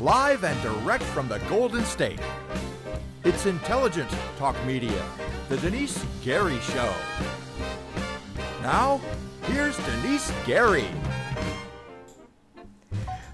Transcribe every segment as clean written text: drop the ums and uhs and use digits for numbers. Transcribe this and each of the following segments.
live and direct from the Golden State. It's intelligent talk media, the Denice Gary Show. Now, here's Denice Gary.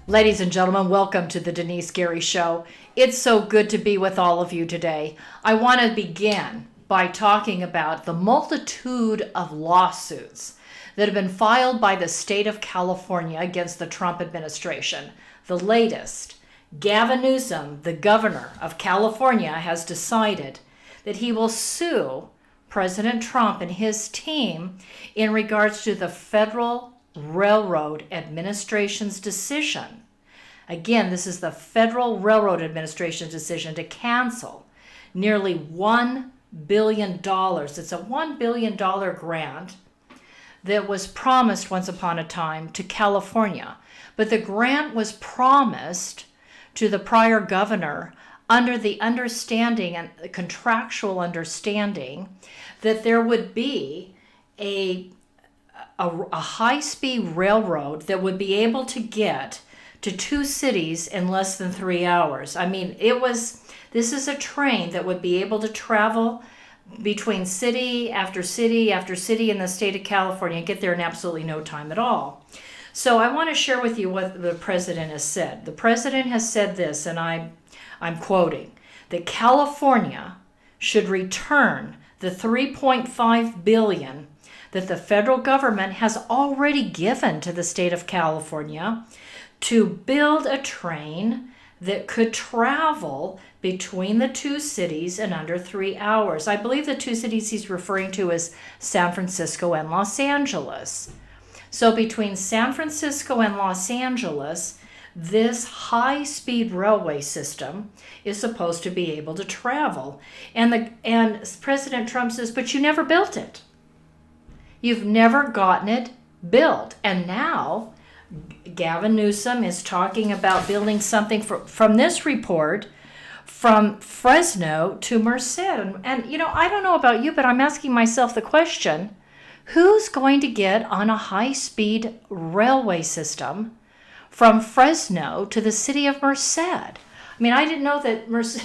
Ladies and gentlemen, welcome to the Denice Gary Show. It's so good to be with all of you today. I want to begin by talking about the multitude of lawsuits that have been filed by the state of California against the Trump administration. The latest, Gavin Newsom, the governor of California, has decided that he will sue President Trump and his team in regards to the Federal Railroad Administration's decision. Again, this is the Federal Railroad Administration's decision to cancel nearly $1 billion. It's a $1 billion grant that was promised once upon a time to California. But the grant was promised to the prior governor under the understanding and the contractual understanding that there would be a high-speed railroad that would be able to get to two cities in less than 3 hours. I mean, this is a train that would be able to travel between city after city after city in the state of California and get there in absolutely no time at all. So I want to share with you what the president has said. The president has said this, and I'm quoting, that California should return the $3.5 billion that the federal government has already given to the state of California to build a train that could travel between the two cities in under 3 hours. I believe the two cities he's referring to is San Francisco and Los Angeles. So between San Francisco and Los Angeles, this high-speed railway system is supposed to be able to travel. And President Trump says, but you never built it. You've never gotten it built. And now Gavin Newsom is talking about building something from this report from Fresno to Merced. And, you know, I don't know about you, but I'm asking myself the question, who's going to get on a high-speed railway system from Fresno to the city of Merced? I mean, I didn't know that Merced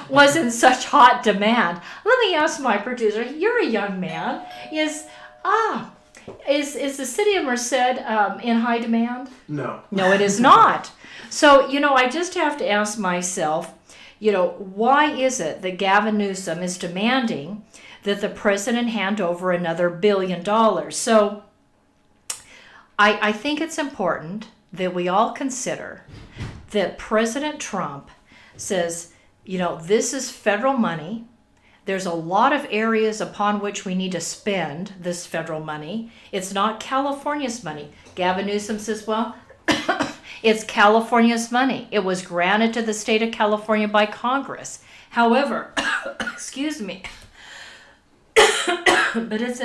was in such hot demand. Let me ask my producer, you're a young man, is the city of Merced in high demand? No. No, it is not. So, you know, I just have to ask myself, you know, why is it that Gavin Newsom is demanding that the president hand over another $1 billion? So I think it's important that we all consider that President Trump says, you know, this is federal money. There's a lot of areas upon which we need to spend this federal money. It's not California's money. Gavin Newsom says, well, it's California's money. It was granted to the state of California by Congress. However, excuse me, but it's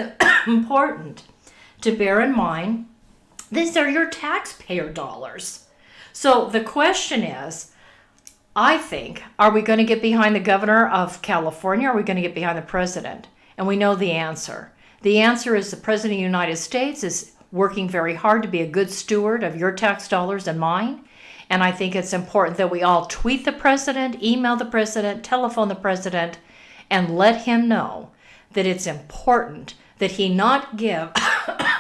important to bear in mind, these are your taxpayer dollars. So the question is, I think, are we going to get behind the governor of California or are we going to get behind the president? And we know the answer. The answer is the president of the United States is working very hard to be a good steward of your tax dollars and mine. And I think it's important that we all tweet the president, email the president, telephone the president, and let him know that it's important that he not give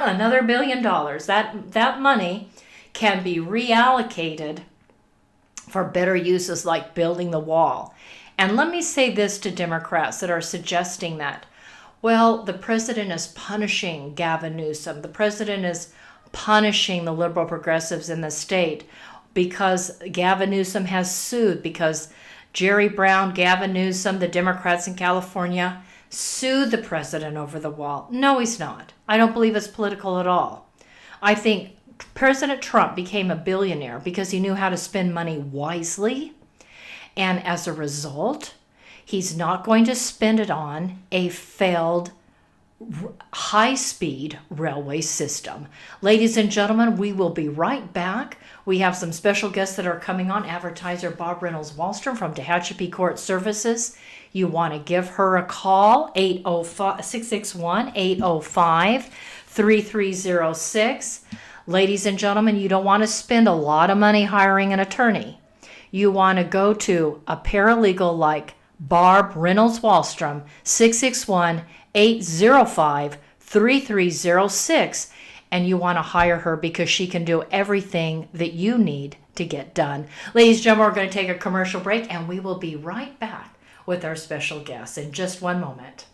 another $1 billion. That money can be reallocated for better uses like building the wall. And let me say this to Democrats that are suggesting that, well, the president is punishing Gavin Newsom. The president is punishing the liberal progressives in the state because Gavin Newsom has sued, because Jerry Brown, Gavin Newsom, the Democrats in California sued the president over the wall. No, he's not. I don't believe it's political at all. I think President Trump became a billionaire because he knew how to spend money wisely. And as a result, he's not going to spend it on a failed high-speed railway system. Ladies and gentlemen, we will be right back. We have some special guests that are coming on. Advertiser Bob Reynolds-Wallstrom from Tehachapi Court Services. You want to give her a call, 661-805-3306. Ladies and gentlemen, you don't want to spend a lot of money hiring an attorney. you want to go to a paralegal like Barb Reynolds Wallstrom, 661-805-3306, and you want to hire her because she can do everything that you need to get done. Ladies and gentlemen, we're going to take a commercial break, and we will be right back with our special guest in just one moment.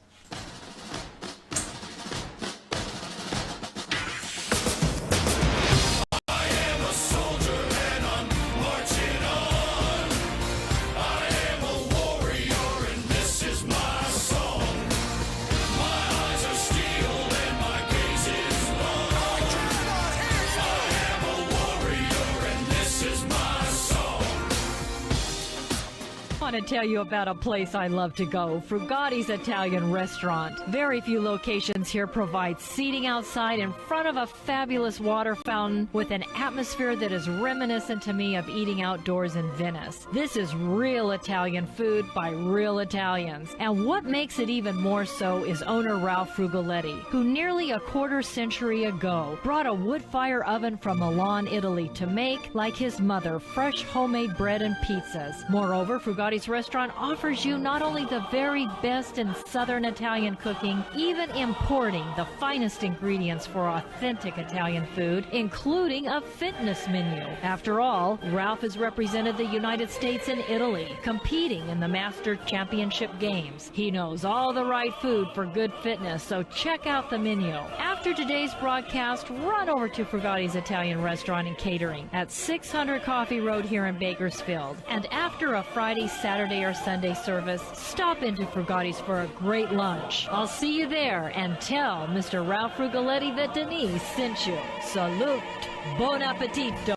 I want to tell you about a place I love to go, Frugatti's Italian Restaurant. Very few locations here provide seating outside in front of a fabulous water fountain with an atmosphere that is reminiscent to me of eating outdoors in Venice. This is real Italian food by real Italians. And what makes it even more so is owner Ralph Frugoletti, who nearly a quarter century ago brought a wood fire oven from Milan, Italy to make, like his mother, fresh homemade bread and pizzas. Moreover, Frugatti's Restaurant offers you not only the very best in Southern Italian cooking, even importing the finest ingredients for authentic Italian food, including a fitness menu. After all, Ralph has represented the United States and Italy, competing in the Master Championship Games. He knows all the right food for good fitness, so check out the menu. After today's broadcast, run over to Frugatti's Italian Restaurant and Catering at 600 Coffee Road here in Bakersfield. And after a Friday, Saturday, or Sunday service, stop into Frugatti's for a great lunch. I'll see you there, and tell Mr. Ralph Frugoletti that Denice sent you. Salute. Bon appetito.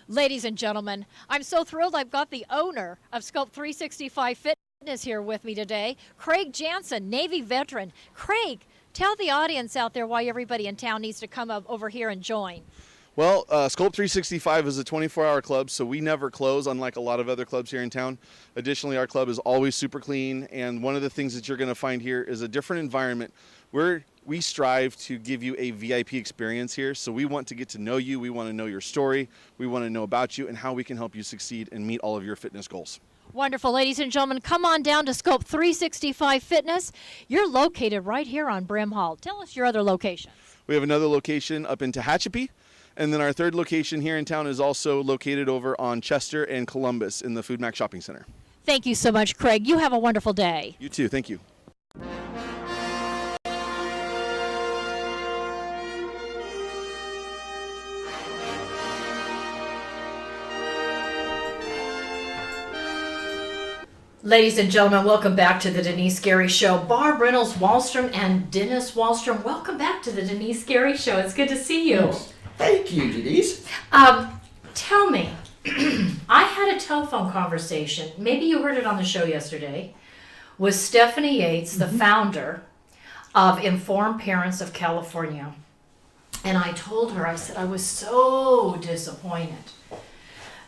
Ladies and gentlemen, I'm so thrilled I've got the owner of Sculpt 365 Fitness here with me today, Craig Jansen, Navy veteran. Craig, tell the audience out there why everybody in town needs to come up over here and join. Well, Sculpt 365 is a 24-hour club, so we never close, unlike a lot of other clubs here in town. Additionally, our club is always super clean, and one of the things that you're going to find here is a different environment where we strive to give you a VIP experience here. So we want to get to know you, we want to know your story, we want to know about you, and how we can help you succeed and meet all of your fitness goals. Wonderful. Ladies and gentlemen, come on down to Sculpt 365 Fitness. You're located right here on Brim Hall. Tell us your other locations. We have another location up in Tehachapi. And then our third location here in town is also located over on Chester and Columbus in the Food Mac Shopping Center. Thank you so much, Craig. You have a wonderful day. You too. Thank you. Ladies and gentlemen, welcome back to the Denice Gary Show. Barb Reynolds Wallstrom and Dennis Wallstrom, welcome back to the Denice Gary Show. It's good to see you. Thank you, Denice. Tell me, I had a telephone conversation, maybe you heard it on the show yesterday, with Stephanie Yates, the founder of Informed Parents of California. And I told her, I said, I was so disappointed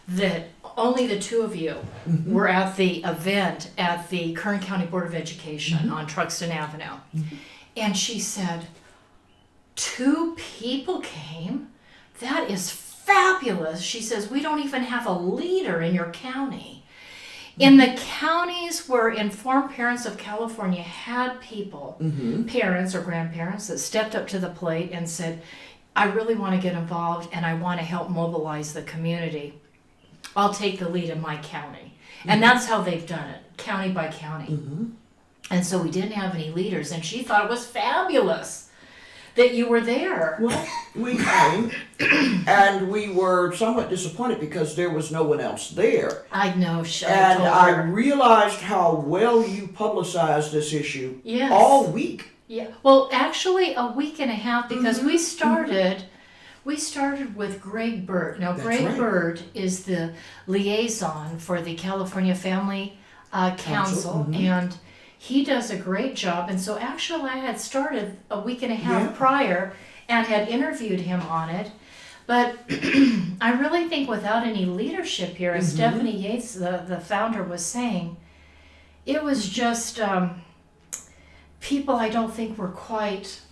that only the two of you were at the event at the Kern County Board of Education on Truxton Avenue. And she said, 2 people came? That is fabulous. She says, we don't even have a leader in your county. In the counties where Informed Parents of California had people, parents or grandparents, that stepped up to the plate and said, I really want to get involved and I want to help mobilize the community. I'll take the lead in my county. And that's how they've done it, county by county. And so we didn't have any leaders, and she thought it was fabulous that you were there. Well, we came, and we were somewhat disappointed because there was no one else there. I know, And I realized how well you publicized this issue all week. Yeah. Well, actually, a week and a half, because we started with Greg Bird. Now, That's Greg right. Bird is the liaison for the California Family Council, and he does a great job. And so actually I had started a week and a half prior and had interviewed him on it. But I really think without any leadership here, as Stephanie Yates, the founder, was saying, it was just people I don't think were quite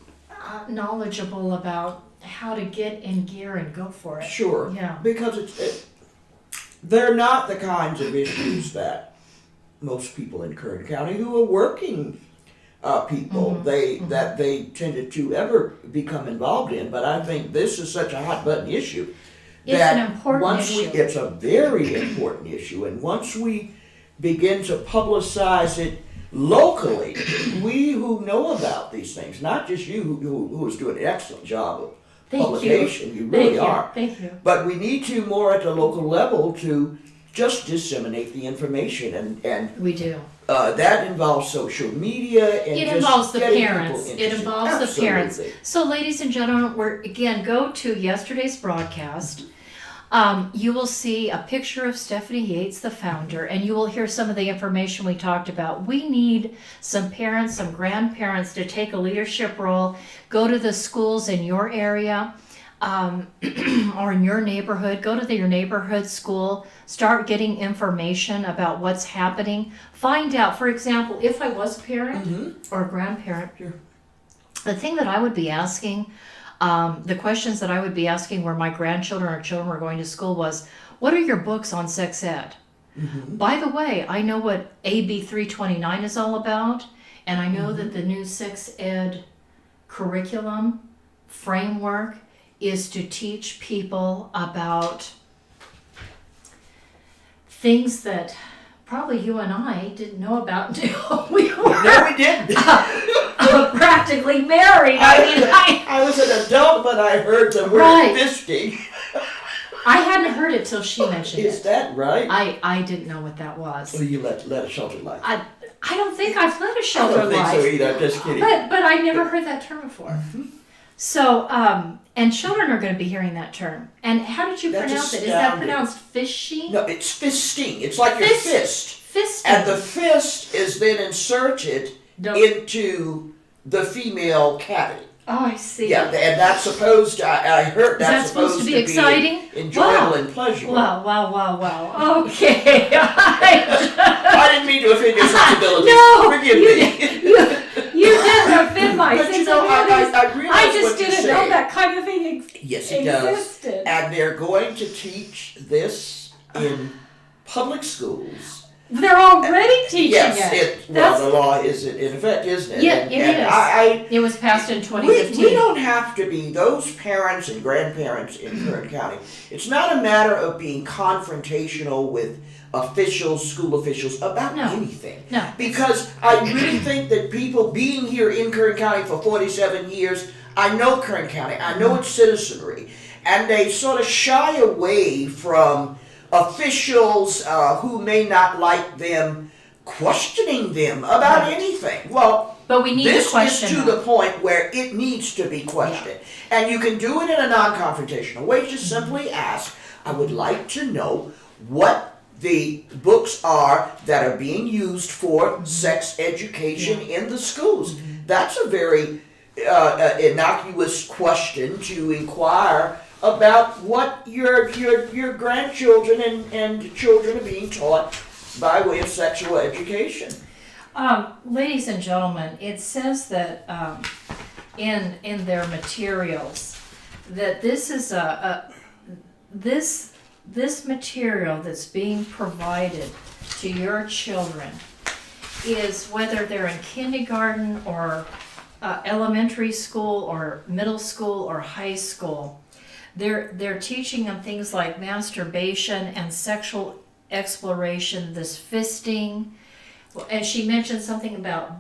knowledgeable about how to get in gear and go for it. Sure. Yeah. Because they're not the kinds of issues that most people in Kern County who are working people, that they tended to ever become involved in. But I think this is such a hot button issue. It's that an important issue. It's a very important issue, and once we begin to publicize it locally, we who know about these things, not just you who is doing an excellent job of publication, you really are. Thank you. But we need to more at the local level to just disseminate the information, and We do. that involves social media and It just involves the getting parents. people It interested. involves the parents. Absolutely. So, ladies and gentlemen, go to yesterday's broadcast. You will see a picture of Stephanie Yates, the founder, and you will hear some of the information we talked about. We need some parents, some grandparents to take a leadership role, go to the schools in your area or in your neighborhood, go to your neighborhood school, start getting information about what's happening. Find out, for example, if I was a parent or a grandparent, the thing that I would be asking, the questions that I would be asking where my grandchildren or children were going to school was, what are your books on sex ed? By the way, I know what AB 329 is all about, and I know that the new sex ed curriculum framework is to teach people about things that probably you and I didn't know about until we were No, we didn't. practically married. I was an adult, but I heard the word Right. fisting. I hadn't heard it till she mentioned Is it. that right? I didn't know what that was. Well, you let a sheltered life. I don't think I've led a I shelter don't think life. so either. I'm just kidding. But I never heard that term before. So, and children are going to be hearing that term. And how did you That's pronounce it? Is that astounding. pronounced fishy? No, it's fisting. It's like your Fist. fist. Fisting. And the fist is then inserted No. into the female cavity. Oh, I see. Yeah, and that's supposed to, I heard Is that's that supposed to be exciting? enjoyable Wow. and pleasurable. Wow. Okay. I didn't mean to offend your sensibilities. No, Forgive me. You didn't offend my But you know, sensibilities. I realize I just what you're didn't know saying. that kind of thing Yes, it does. existed. And they're going to teach this in public schools. They're already teaching Yes, it. well, the law is in effect, isn't it? Yeah, and, it and is. It was passed in we 2015. don't have to be those parents and grandparents in Kern County. It's not a matter of being confrontational with officials, school officials about No. anything. No. Because I really think that people being here in Kern County for 47 years, I know Kern County, I know its citizenry, and they sort of shy away from officials who may not like them questioning them about Right. anything. Well, But we need this to question is to them. the point where it needs to be questioned. And you can do it in a non-confrontational way. Just simply ask, I would like to know what the books are that are being used for sex education in the schools. That's a very innocuous question to inquire about what your grandchildren and children are being taught by way of sexual education. Ladies and gentlemen, it says that in their materials that this is this material that's being provided to your children is whether they're in kindergarten or elementary school or middle school or high school. They're teaching them things like masturbation and sexual exploration, this fisting, and she mentioned something about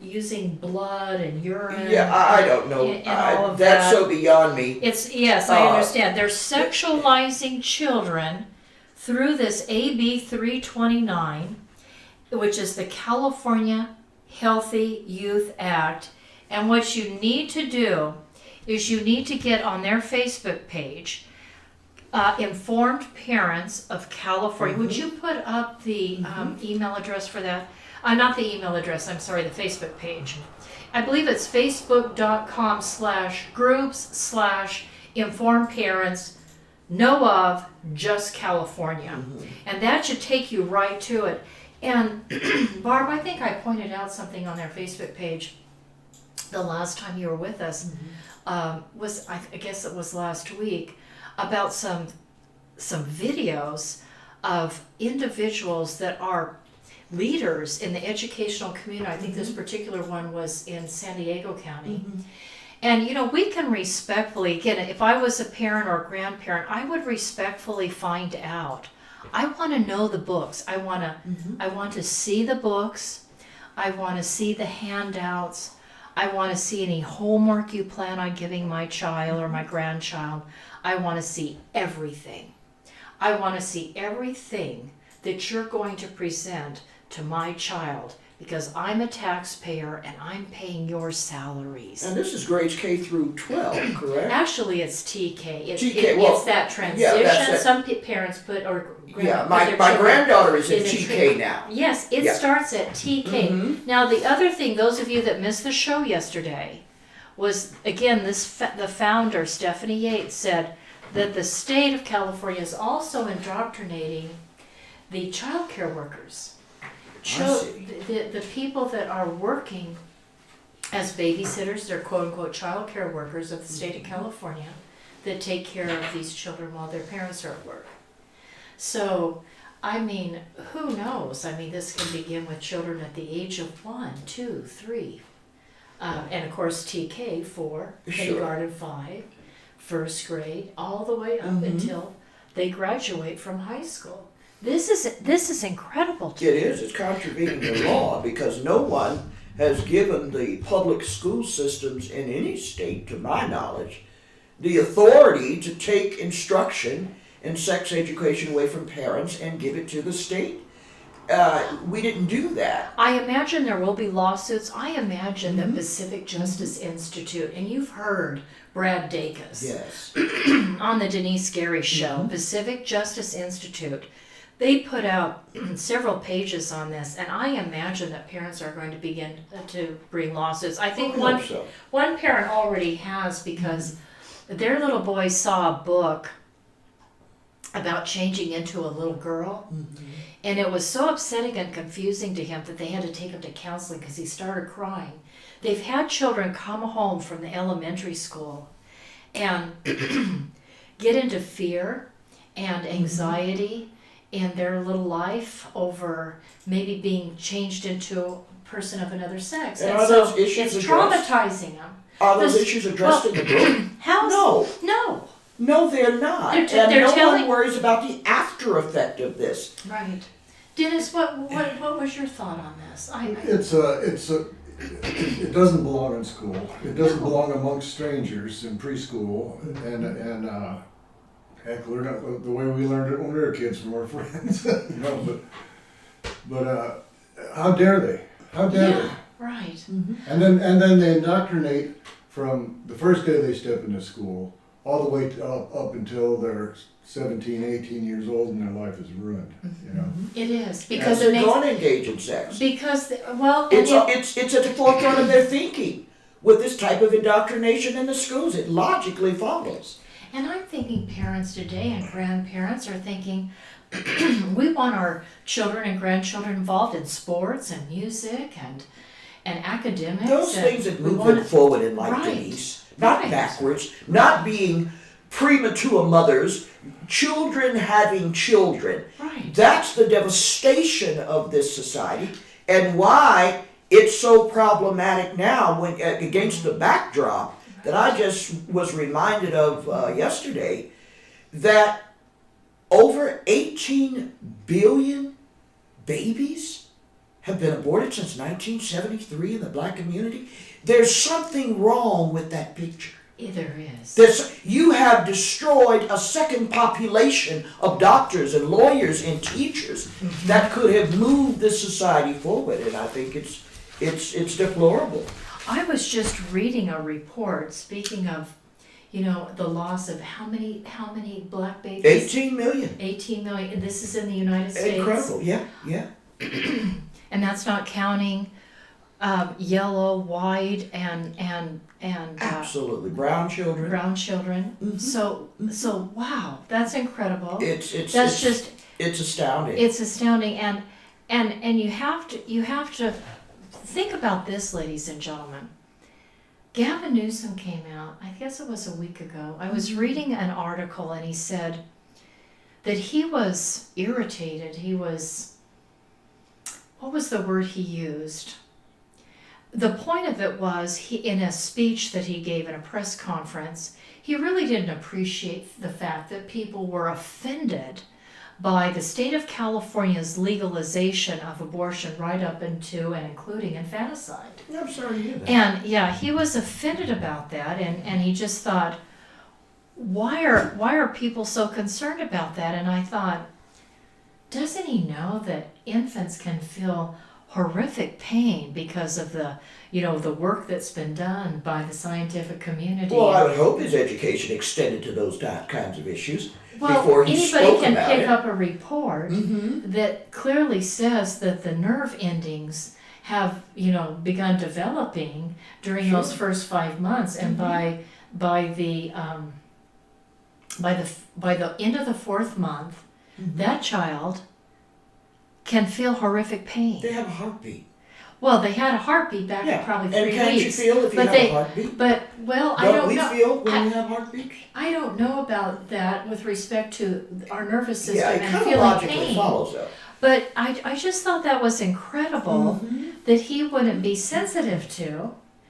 using blood and urine. Yeah, I don't know. And all of That's that. so beyond me. It's yes, I understand. They're sexualizing children through this AB 329, which is the California Healthy Youth Act. And what you need to do is you need to get on their Facebook page, Informed Parents of California. Would you put up the email address for that? Not the email address, I'm sorry, the Facebook page. I believe it's facebook.com/groups/informed parents know of just California. And that should take you right to it. And Barb, I think I pointed out something on their Facebook page the last time you were with us, I guess it was last week, about some videos of individuals that are leaders in the educational community. I think this particular one was in San Diego County. And we can respectfully, again, if I was a parent or a grandparent, I would respectfully find out. I want to know the books. I want to see the books. I want to see the handouts. I want to see any homework you plan on giving my child or my grandchild. I want to see everything. I want to see everything that you're going to present to my child, because I'm a taxpayer and I'm paying your salaries. And this is grades K through 12, correct? Actually, it's TK. TK, it's that transition. yeah, that's it. Some parents put, My granddaughter is in TK now. Yes, it starts at TK. Now, the other thing, those of you that missed the show yesterday, was, again, the founder, Stephanie Yates, said that the state of California is also indoctrinating the child care workers. The people that are working as babysitters, they're quote-unquote child care workers of the state of California that take care of these children while their parents are at work. So, I mean, who knows? I mean, this can begin with children at the age of 1, 2, 3. And of course, TK, 4, kindergarten, 5, first grade, all the way up until they graduate from high school. This is incredible to me. It is. It's contravening the law, because no one has given the public school systems in any state, to my knowledge, the authority to take instruction in sex education away from parents and give it to the state. We didn't do that. I imagine there will be lawsuits. I imagine the Pacific Justice Institute, and you've heard Brad Dacus on the Denice Gary Show, Pacific Justice Institute. They put out several pages on this, and I imagine that parents are going to begin to bring lawsuits. I think one parent already has, because their little boy saw a book about changing into a little girl, and it was so upsetting and confusing to him that they had to take him to counseling because he started crying. They've had children come home from the elementary school and get into fear and anxiety in their little life over maybe being changed into a person of another sex. And and are so those issues it's addressed? traumatizing them. Are those issues addressed in the book? No. No, they're not. They're and no telling- one worries about the after effect of this. Right. Dennis, what was your thought on this? It doesn't belong in school. It doesn't belong amongst strangers in preschool, and heck, learn it the way we learned it when we were kids from our friends. But how dare they? How dare they? Right. And then they indoctrinate from the first day they step into school all the way up until they're 17, 18 years old, and their life is ruined. It is, because they're it going makes, to engage in sex. because It's at the forefront of their thinking with this type of indoctrination in the schools. It logically follows. and I'm thinking parents today and grandparents are thinking we want our children and grandchildren involved in sports and music and academics. Those and things that we move wanna- them forward in life, Right. Denise, not Right. backwards, not being premature mothers, children having children. Right. That's the devastation of this society, and why it's so problematic now when against the backdrop that I just was reminded of yesterday, that over 18 billion babies have been aborted since 1973 in the black community. There's something wrong with that picture. There is. You have destroyed a second population of doctors and lawyers and teachers that could have moved this society forward, and I think it's deplorable. I was just reading a report, speaking of, the loss of how many black babies? 18 million. 18 million, and this is in the United States. Incredible, yeah. And that's not counting yellow, white, and Absolutely, brown children. brown children. So wow, that's incredible. It's astounding. It's astounding, and you have to think about this, ladies and gentlemen. Gavin Newsom came out, I guess it was a week ago. I was reading an article, and he said that he was irritated. He was, what was the word he used? The point of it was, he, in a speech that he gave in a press conference, he really didn't appreciate the fact that people were offended by the state of California's legalization of abortion right up into and including infanticide. I'm sorry to hear that. And yeah, he was offended about that, and he just thought, why are people so concerned about that? And I thought, doesn't he know that infants can feel horrific pain because of the work that's been done by the scientific community? Well, I would hope his education extended to those kinds of issues Well, before he anybody spoke can about pick it. up a report Mm-hmm. that clearly says that the nerve endings have, begun developing during Sure. those first 5 months, and Mhm. by the end of the fourth month, Mhm. that child can feel horrific pain. They have a heartbeat. Well, they had a heartbeat back Yeah. in probably And 3 can't you weeks. feel if you But have they- a heartbeat? But I Don't don't we know. feel when we have heartbeats? I don't know about that with respect to our nervous system Yeah, it and kind of feeling logically pain. follows though. But I just thought that was incredible Mhm. that he wouldn't be sensitive to.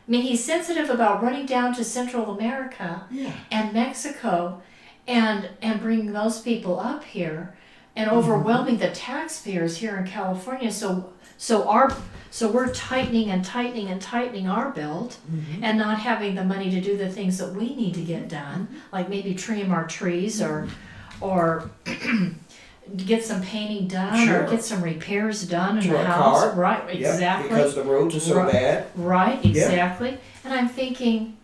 I mean, he's sensitive about running down to Central America Yeah. and Mexico and bringing those people up here and overwhelming the taxpayers here in California. So we're tightening and tightening and tightening our belt Mhm. and not having the money to do the things that we need to get done, like maybe trim our trees or get some painting done or Sure. get some repairs done in To the our house. car. Right, Yep, exactly. because the roads are so Right. bad. Right, Yeah. exactly. And I'm thinking,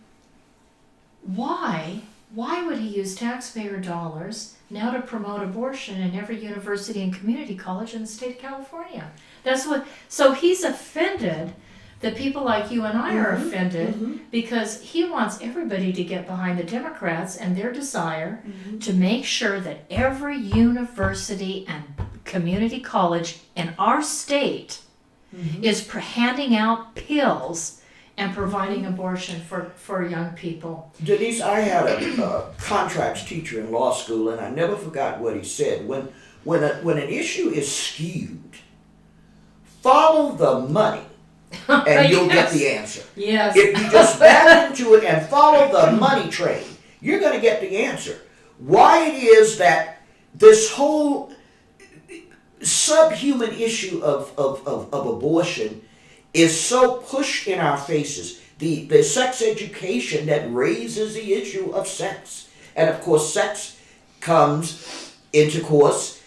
why would he use taxpayer dollars now to promote abortion in every university and community college in the state of California? So he's offended that people like you and I are Mhm, offended mhm. because he wants everybody to get behind the Democrats and their desire to make sure that every university and community college in our state is handing out pills and providing abortion for young people. Denise, I had a contracts teacher in law school, and I never forgot what he said. When an issue is skewed, follow the money, and you'll get the answer. Yes. If you just back into it and follow the money train, you're going to get the answer. Why it is that this whole subhuman issue of abortion is so pushed in our faces. The sex education that raises the issue of sex. And of course, sex comes intercourse,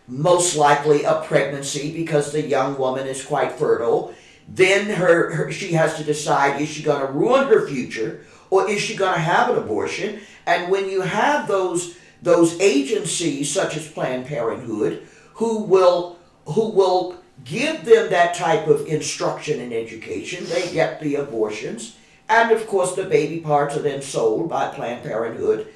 most likely a pregnancy because the young woman is quite fertile. Then she has to decide, is she going to ruin her future or is she going to have an abortion? And when you have those agencies such as Planned Parenthood who will give them that type of instruction and education, they get the abortions. And of course the baby parts are then sold by Planned Parenthood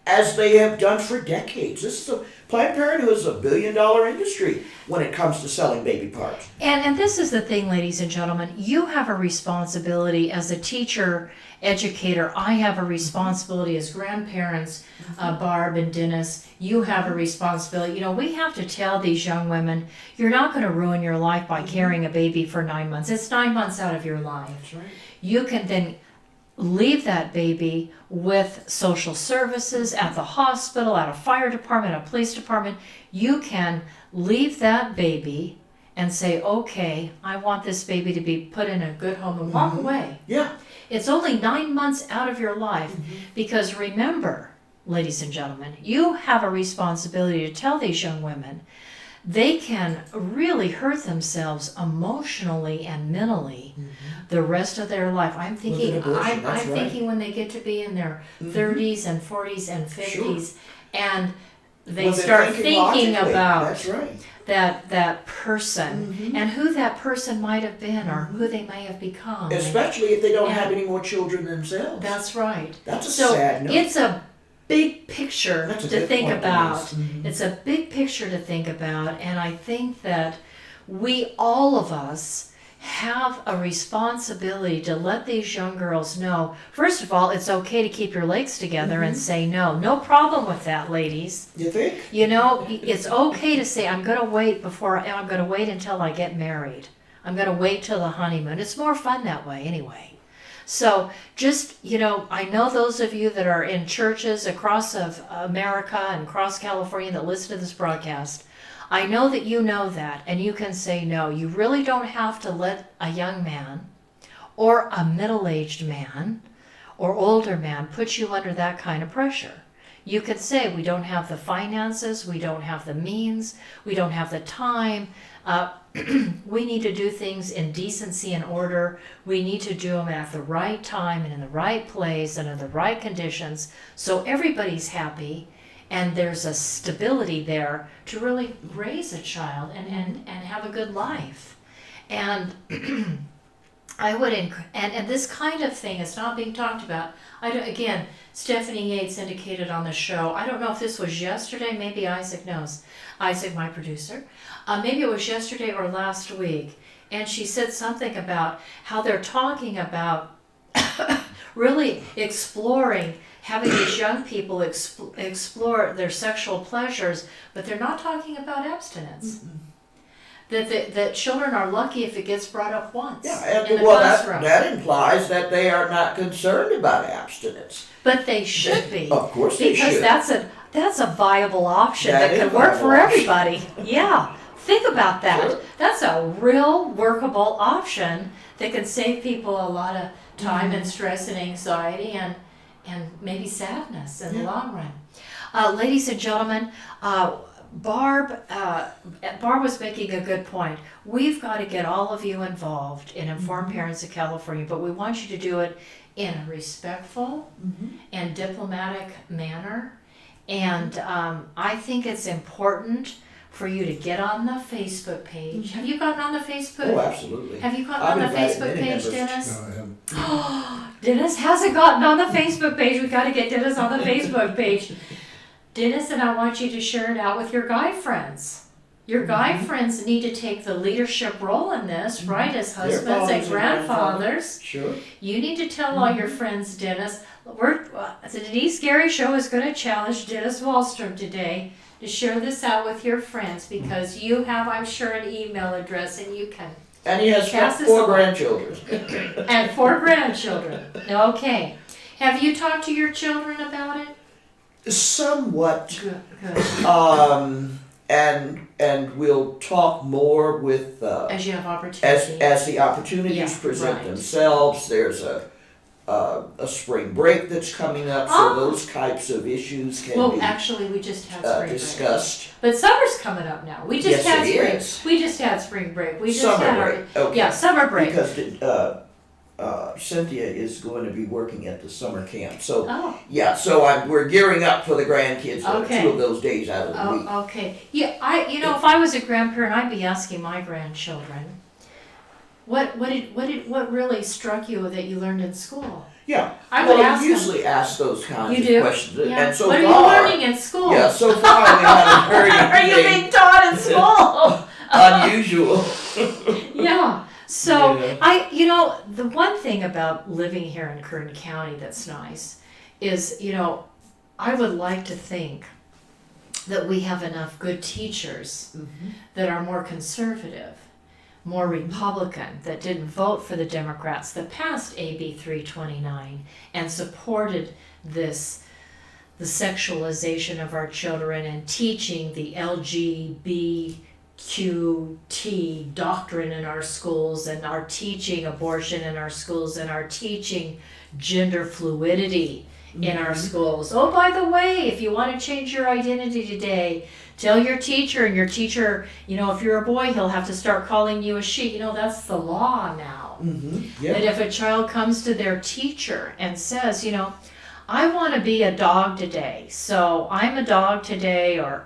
as they have done for decades. Planned Parenthood is $1 billion industry when it comes to selling baby parts. And this is the thing, ladies and gentlemen, you have a responsibility as a teacher, educator. I have a responsibility as grandparents, Barb and Denice. You have a responsibility. We have to tell these young women, you're not going to ruin your life by carrying a baby for 9 months. It's 9 months out of your life. That's right. You can then leave that baby with social services, at the hospital, at a fire department, a police department. You can leave that baby and say, okay, I want this baby to be put in a good home and walk away. Yeah. It's only 9 months out of your life because remember, ladies and gentlemen, you have a responsibility to tell these young women they can really hurt themselves emotionally and mentally the rest of their life. I'm thinking, With an abortion, I'm that's right. thinking when they get to be in their 30s and 40s and 50s, and they Well, they're start thinking thinking logically. about That's right. that person and who that person might have been or who they may have become. Especially if they don't Yeah. have any more children themselves. That's right. That's a So sad note. it's a big picture That's a to good think point, about. Denise. Mhm. It's a big picture to think about, and I think that we, all of us, have a responsibility to let these young girls know, first of all, it's okay to keep your legs together and say no. No problem with that, ladies. You think? You know, it's okay to say, I'm going to wait until I get married. I'm going to wait till the honeymoon. It's more fun that way anyway. So just, I know those of you that are in churches across of America and across California that listen to this broadcast, I know that you know that, and you can say no. You really don't have to let a young man or a middle-aged man or older man put you under that kind of pressure. You can say, we don't have the finances, we don't have the means, we don't have the time. We need to do things in decency and order. We need to do them at the right time and in the right place and in the right conditions so everybody's happy. And there's a stability there to really raise a child and have a good life. And I would, and this kind of thing is not being talked about. Again, Stephanie Yates indicated on the show, I don't know if this was yesterday, maybe Isaac knows. Isaac, my producer. Maybe it was yesterday or last week. And she said something about how they're talking about really exploring having these young people explore their sexual pleasures, but they're not talking about abstinence. Mm-hmm. That children are lucky if it gets brought up once. Yeah, in and the classroom. that implies that they are not concerned about abstinence. But they should be. Of course they should. Because that's a viable option that can work for everybody. Yeah, think about that. Sure. That's a real workable option that can save people a lot of time and stress and anxiety and maybe sadness in the long run. Ladies and gentlemen, Barb was making a good point. We've got to get all of you involved in Informed Parents of California, but we want you to do it in a respectful and diplomatic manner. And I think it's important for you to get on the Facebook page. Have you gotten on the Facebook? Oh, absolutely. Have you gotten on the Facebook page, Dennis? No, I haven't. Dennis hasn't gotten on the Facebook page. We've got to get Dennis on the Facebook page. Dennis, and I want you to share it out with your guy friends. Your guy friends need to take the leadership role in this, right? As husbands and grandfathers. Sure. You need to tell all your friends, Dennis. The Denise Gary Show is going to challenge Dennis Wallstrom today to share this out with your friends because you have, I'm sure, an email address and you can. And he has pass 4 grandchildren. And 4 grandchildren. Okay. Have you talked to your children about it? Somewhat. Good. And we'll talk more with As you have opportunity. as the opportunities present themselves. There's a spring break that's coming up, so those types of issues can be actually, we just had spring discussed. break. But summer's coming up now. We just had spring. We just had spring break. We just Summer had break. Okay. Yeah, summer break. Because Cynthia is going to be working at the summer camp, so Oh. so we're gearing up for the grandkids. Okay. 2 of those days out of the week. Okay. Yeah, if I was a grandparent, I'd be asking my grandchildren, what really struck you that you learned in school? Yeah. I would ask you usually ask those kinds You of do? questions. Yeah. And so what are far, you learning in school? Yeah, so far we haven't heard Are you anything being taught in school? unusual. Yeah. So Yeah. the one thing about living here in Kern County that's nice is, I would like to think that we have enough good teachers that are more conservative, more Republican, that didn't vote for the Democrats that passed AB 329 and supported the sexualization of our children and teaching the LGBTQT doctrine in our schools, and are teaching abortion in our schools, and are teaching gender fluidity in our schools. Oh, by the way, if you want to change your identity today, tell your teacher, and your teacher, if you're a boy, he'll have to start calling you a she. That's the law now. Yeah. That if a child comes to their teacher and says, I want to be a dog today, so I'm a dog today, or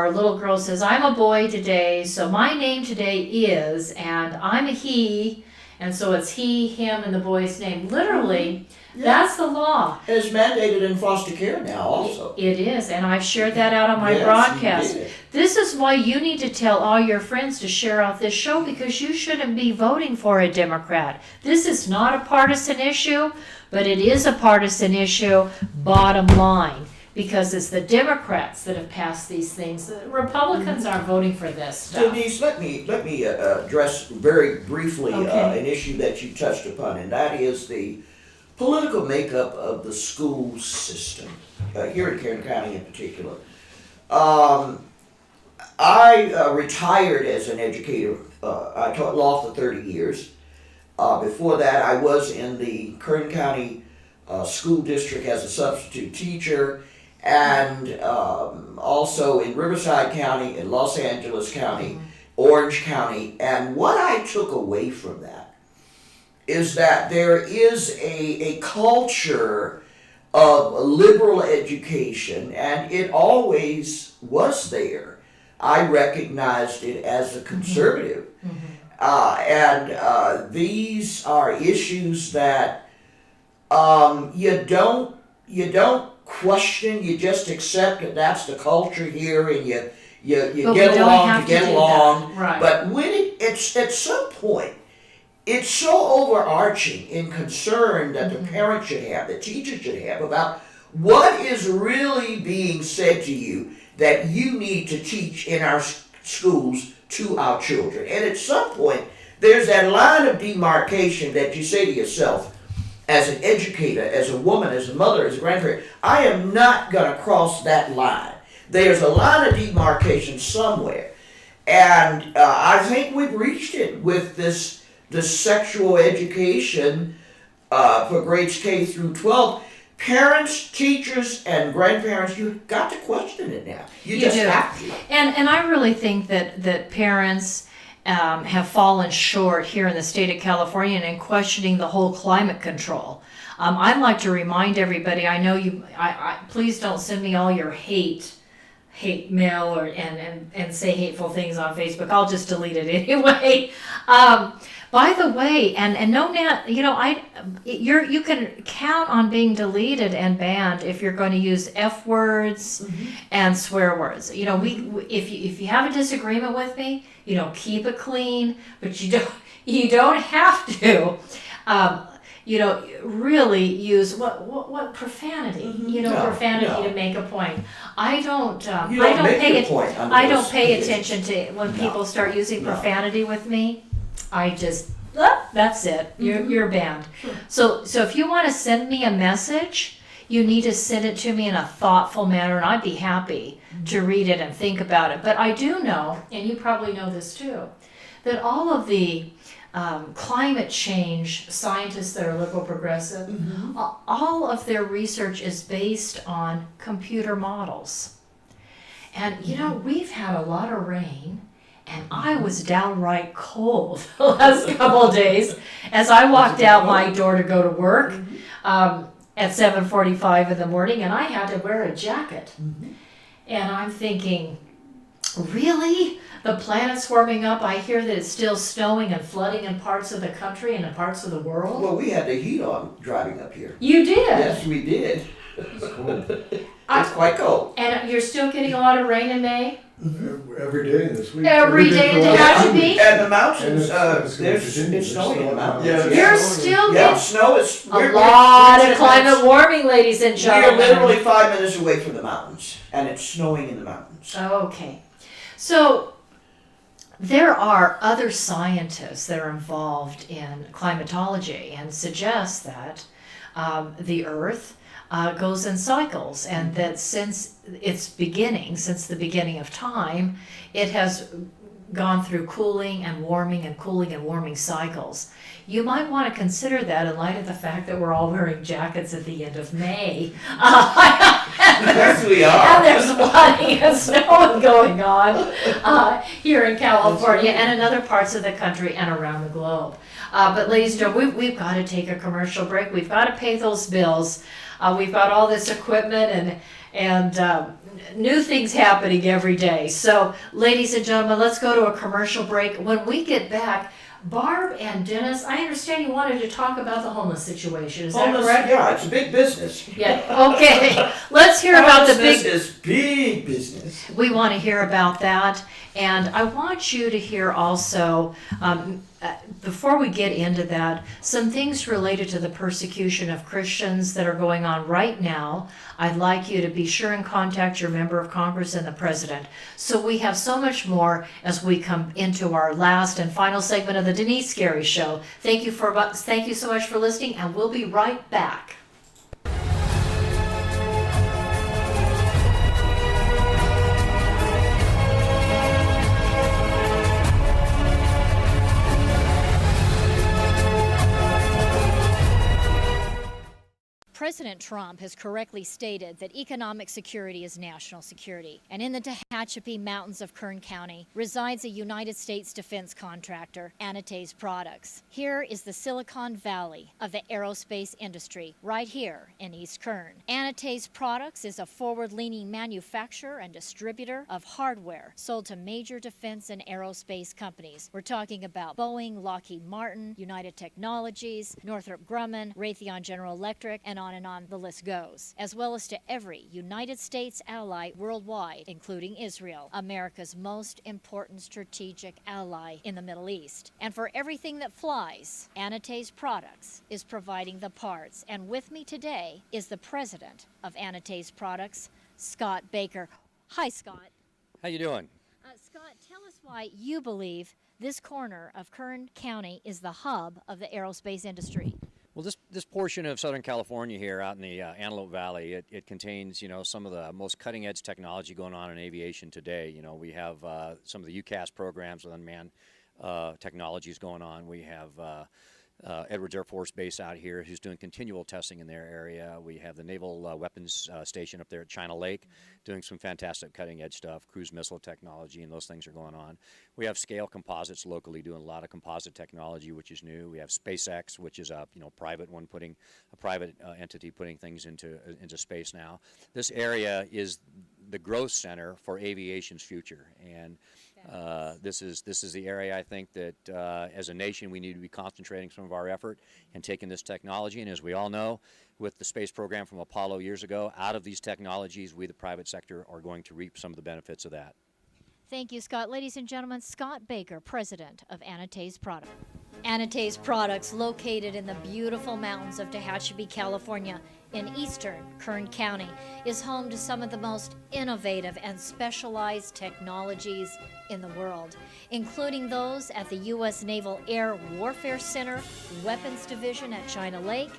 a little girl says, I'm a boy today, so my name today is, and I'm a he, And so it's he, him, and the boy's name. Literally, that's the law. And it's mandated in foster care now also. It is, and I've shared that out on my Yes, you broadcast. did. This is why you need to tell all your friends to share out this show, because you shouldn't be voting for a Democrat. This is not a partisan issue, but it is a partisan issue, bottom line, because it's the Democrats that have passed these things. The Republicans aren't voting for this stuff. Denise, let me address very briefly Okay. an issue that you touched upon, and that is the political makeup of the school system here in Kern County in particular. I retired as an educator. I taught law for 30 years. Before that, I was in the Kern County School District as a substitute teacher, and also in Riverside County, in Los Angeles County, Orange County. And what I took away from that is that there is a culture of liberal education, and it always was there. I recognized it as a conservative. These are issues that you don't question, you just accept that that's the culture here, and you But we get don't along have to to get do along. that. Right. But when it's at some point, it's so overarching in concern that the parents should have, the teachers should have, about what is really being said to you that you need to teach in our schools to our children. And at some point, there's that line of demarcation that you say to yourself, as an educator, as a woman, as a mother, as a grandparent, I am not going to cross that line. There's a line of demarcation somewhere. And I think we've reached it with this sexual education for grades K through 12. Parents, teachers, and grandparents, you've got to question it now. You just do. have to. And I really think that parents have fallen short here in the state of California in questioning the whole climate control. I'd like to remind everybody, I know you, please don't send me all your hate mail and say hateful things on Facebook. I'll just delete it anyway. By the way, and no, you can count on being deleted and banned if you're going to use F words and swear words. If you have a disagreement with me, keep it clean, but you don't have to. Really use what profanity? Profanity to make a point. I don't pay attention to when people start using profanity with me. I just that's it. You're banned. So if you want to send me a message, you need to send it to me in a thoughtful manner, and I'd be happy to read it and think about it. But I do know, and you probably know this too, that all of the climate change scientists that are liberal progressive, all of their research is based on computer models. And we've had a lot of rain, and I was downright cold the last couple of days as I walked out my door to go to work at 7:45 in the morning, and I had to wear a jacket. And I'm thinking, really? The planet's warming up. I hear that it's still snowing and flooding in parts of the country and in parts of the world. Well, we had the heat on driving up here. You did? Yes, we did. It's quite cold. And you're still getting a lot of rain in May? Every day this week. Every day in the Tehachapi Beach? And the mountains, And it's snowing in the mountains. You're still Yeah, getting snow is... a lot of climate warming, ladies and We gentlemen. are literally 5 minutes away from the mountains, and it's snowing in the mountains. Okay. So there are other scientists that are involved in climatology and suggest that the Earth goes in cycles, and that since the beginning of time, it has gone through cooling and warming cycles. You might want to consider that in light of the fact that we're all wearing jackets at the end of May. Yes, we are. And there's flooding and snow going on here in California and in other parts of the country and around the globe. But ladies and gentlemen, we've got to take a commercial break. We've got to pay those bills. We've got all this equipment and new things happening every day. So, ladies and gentlemen, let's go to a commercial break. When we get back, Barb and Dennis, I understand you wanted to talk about the homeless situation. Is that Homeless, correct? yeah, it's a big business. Yeah. Okay. Let's hear about the big. Homelessness is big business. We want to hear about that, and I want you to hear also, before we get into that, some things related to the persecution of Christians that are going on right now. I'd like you to be sure and contact your member of Congress and the president. So we have so much more as we come into our last and final segment of the Denice Gary Show. Thank you so much for listening, and we'll be right back. President Trump has correctly stated that economic security is national security, and in the Tehachapi Mountains of Kern County resides a United States defense contractor, Denice Products. Here is the Silicon Valley of the aerospace industry, right here in East Kern. Denice Products is a forward-leaning manufacturer and distributor of hardware sold to major defense and aerospace companies. We're talking about Boeing, Lockheed Martin, United Technologies, Northrop Grumman, Raytheon General Electric, and on the list goes, as well as to every United States ally worldwide, including Israel, America's most important strategic ally in the Middle East. And for everything that flies, Denice Products is providing the parts. And with me today is the president of Denice Products, Scott Baker. Hi, Scott. How you doing? Scott, tell us why you believe this corner of Kern County is the hub of the aerospace industry. Well, this portion of Southern California here out in the Antelope Valley, it contains, some of the most cutting-edge technology going on in aviation today. We have some of the UCAS programs with unmanned technologies going on. We have Edwards Air Force Base out here who's doing continual testing in their area. We have the Naval Weapons Station up there at China Lake doing some fantastic cutting-edge stuff, cruise missile technology, and those things are going on. We have Scale Composites locally doing a lot of composite technology, which is new. We have SpaceX, which is a private one a private entity putting things into space now. This area is the growth center for aviation's future, and this is the area I think that as a nation we need to be concentrating some of our effort and taking this technology. And as we all know, with the space program from Apollo years ago, out of these technologies, we, the private sector, are going to reap some of the benefits of that. Thank you, Scott. Ladies and gentlemen, Scott Baker, president of Denice Products. Denice Products, located in the beautiful mountains of Tehachapi, California, in eastern Kern County, is home to some of the most innovative and specialized technologies in the world, including those at the U.S. Naval Air Warfare Center, Weapons Division at China Lake,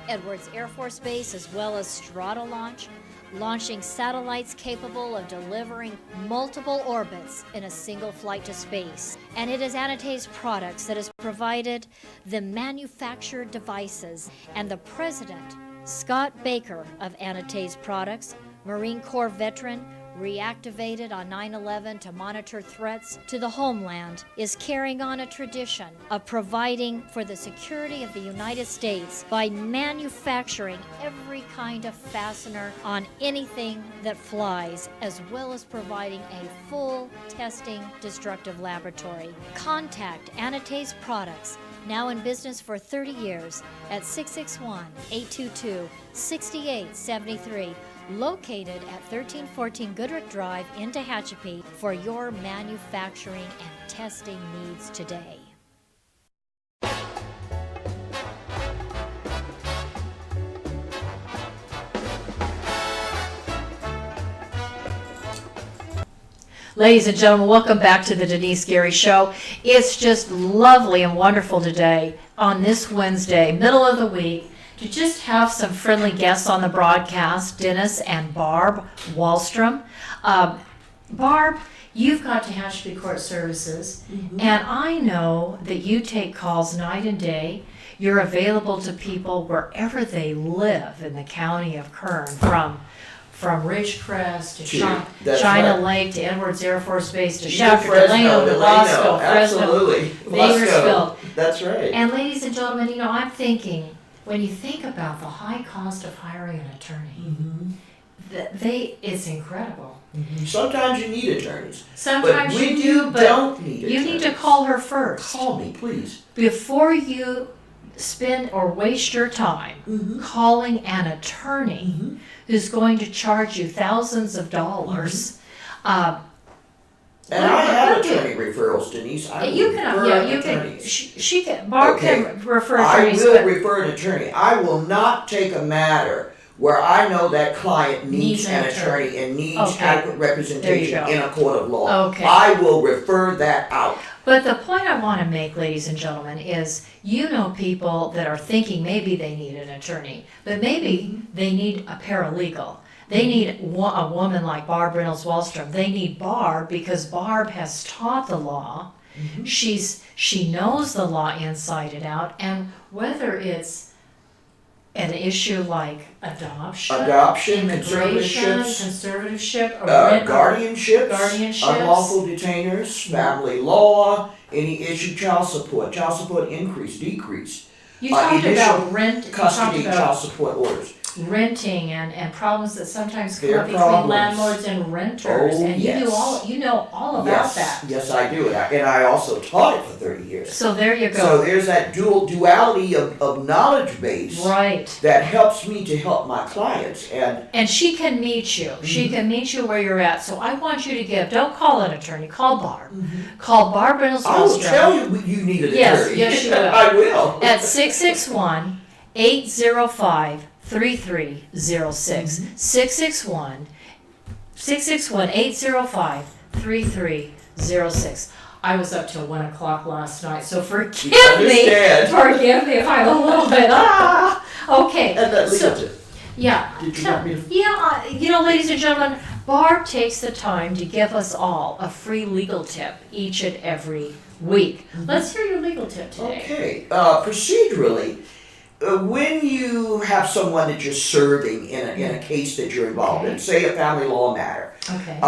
Edwards Air Force Base, as well as Stratolaunch, launching satellites capable of delivering multiple orbits in a single flight to space. And it is Denice Products that has provided the manufactured devices, and the president, Scott Baker of Denice Products, Marine Corps veteran, reactivated on 9/11 to monitor threats to the homeland, is carrying on a tradition of providing for the security of the United States by manufacturing every kind of fastener on anything that flies, as well as providing a full testing destructive laboratory. Contact Denice Products, now in business for 30 years, at 661-822-6873. Located at 1314 Goodrich Drive in Tehachapi for your manufacturing and testing needs today. Ladies and gentlemen, welcome back to the Denice Gary Show. It's just lovely and wonderful today on this Wednesday, middle of the week, to just have some friendly guests on the broadcast, Denice and Barb Wallstrom. Barb, you've got Tehachapi Court Services, and I know that you take calls night and day. You're available to people wherever they live in the county of Kern, from Ridgecrest to China Lake to Edwards Air Force Base to Shafter, Delano, to Bosco, absolutely. Bakersfield. That's right. And ladies and gentlemen, I'm thinking, when you think about the high cost of hiring an attorney, It's incredible. Sometimes you need attorneys. Sometimes But when you do, but don't need you need to attorneys, call her first. Call me, please. Before you spend or waste your time calling an attorney who's going to charge you thousands of dollars. And I have attorney referrals, Denise. I will You can, refer yeah, you attorneys. can. She can. Barb Okay. can refer I attorneys, will but refer an attorney. I will not take a matter where I know that client needs an attorney and needs Okay. adequate representation go. in a court of law. Okay. I will refer that out. But the point I want to make, ladies and gentlemen, is you know people that are thinking maybe they need an attorney, but maybe they need a paralegal. They need a woman like Barb Reynolds Wallstrom. They need Barb because Barb has taught the law. She knows the law inside and out, and whether it's an issue like adoption, Conservatorship, conservatorship, or guardianships, guardianships. unlawful detainers, family law, any issue, child support increase, decrease, You talked initial about rent. You custody, talked child about support orders. renting and problems that sometimes come Their up between problems. landlords and renters, Oh, and yes. you know all about Yes, that. yes, I do, and I also taught it for 30 years. So there you So go. there's that duality of knowledge base Right. that helps me to help my clients. And And she can meet you. She can meet you where you're at. So I want you to don't call an attorney, call Barb. Call Barb Reynolds I will tell Wallstrom you need an Yes, attorney. yes, you will. I will. at 661-805-3306. 661-805-3306. I was up till 1 o'clock last night, so forgive me. Understand. Forgive me if I'm a little bit, okay. And that So- leads it. Yeah. Did you want me to? Yeah, ladies and gentlemen, Barb takes the time to give us all a free legal tip each and every week. Let's hear your legal tip today. Okay, procedurally, when you have someone that you're serving in a case that you're involved in, say a family law matter, Okay.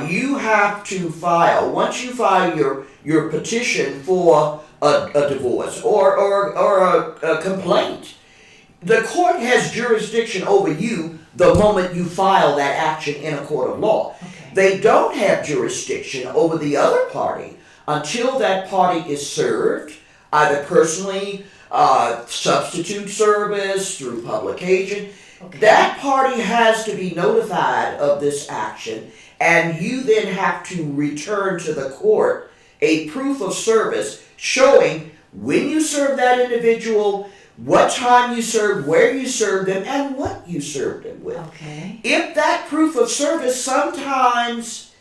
you have to file, once you file your petition for a divorce or a complaint, the court has jurisdiction over you the moment you file that action in a court of law. Okay. They don't have jurisdiction over the other party until that party is served, either personally, substitute service, through publication. Okay. That party has to be notified of this action, and you then have to return to the court a proof of service showing when you served that individual, what time you served, where you served them, and what you served them with. Okay. If that proof of service, sometimes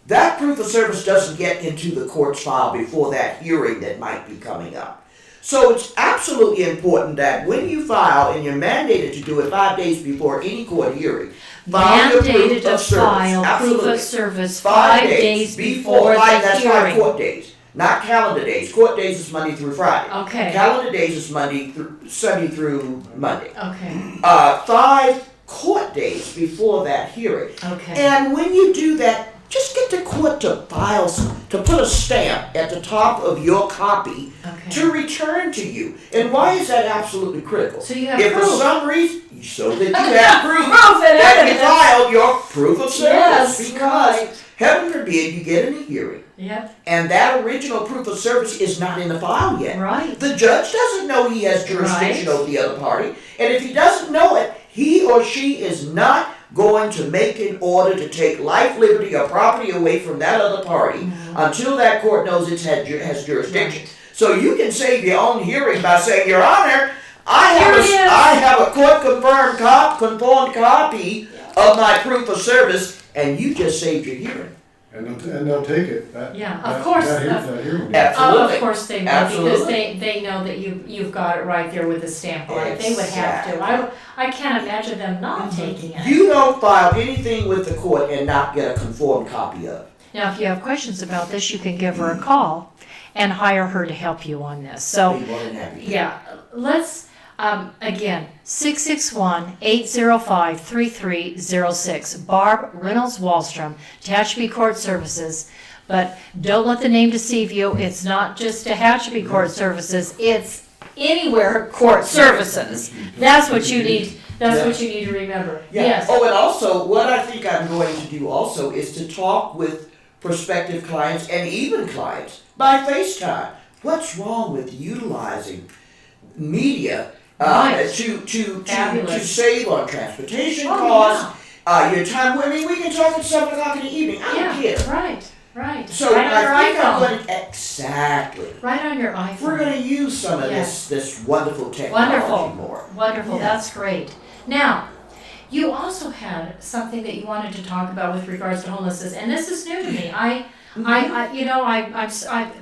that proof of service doesn't get into the court's file before that hearing that might be coming up. So it's absolutely important that when you file, and you're mandated to do it 5 days before any court hearing, file your proof Mandated to of service. file proof Absolutely. of service 5 days before the That's 5 hearing. court days, not calendar days. Court days is Monday through Friday. Okay. Calendar days is Sunday through Monday. Okay. 5 court days before that hearing. Okay. And when you do that, just get the court to to put a stamp at the top of your copy Okay. to return to you. And why is that absolutely critical? So you have if proof. for some reason, so that you have proof, Proof and that you evidence. filed your proof of service. Yes, because right. heaven forbid you get in a hearing Yep. and that original proof of service is not in the file yet. Right. The judge doesn't know he has jurisdiction Right. over the other party, and if he doesn't know it, he or she is not going to make an order to take life, liberty, or property away from that other party until that court knows it has jurisdiction. So you can save your own hearing by saying, Your Honor, I have a court-confirmed conformed copy of my proof of service, and you just saved your hearing. And they'll take it. Yeah, of course. That hearing. Absolutely. Of course they will, Absolutely. because they know that you've got it right there with the stamp on it. They would have to. I can't imagine them not taking it. You don't file anything with the court and not get a conformed copy of it. Now, if you have questions about this, you can give her a call and hire her to help you on this. So, Be more than happy. yeah, let's, again, 661-805-3306. Barb Reynolds Wallstrom, Tehachapi Court Services. But don't let the name deceive you. It's not just Tehachapi Court Services. It's anywhere court services. That's what you need That's Yeah. what you need to remember. Yeah. Yes. Oh, and also, what I think I'm going to do also is to talk with prospective clients and even clients by FaceTime. What's wrong with utilizing media Right. to Fabulous. save on transportation Oh, costs? Your time. I mean, we can talk at 7 o'clock in the evening. I don't care. Right. So right on your I think I'm iPhone. going to exactly. Right on your iPhone. We're going to use some of Yes. this wonderful technology Wonderful. more. Wonderful. Yeah. That's great. Now, you also had something that you wanted to talk about with regards to homelessness, and this is new to me. I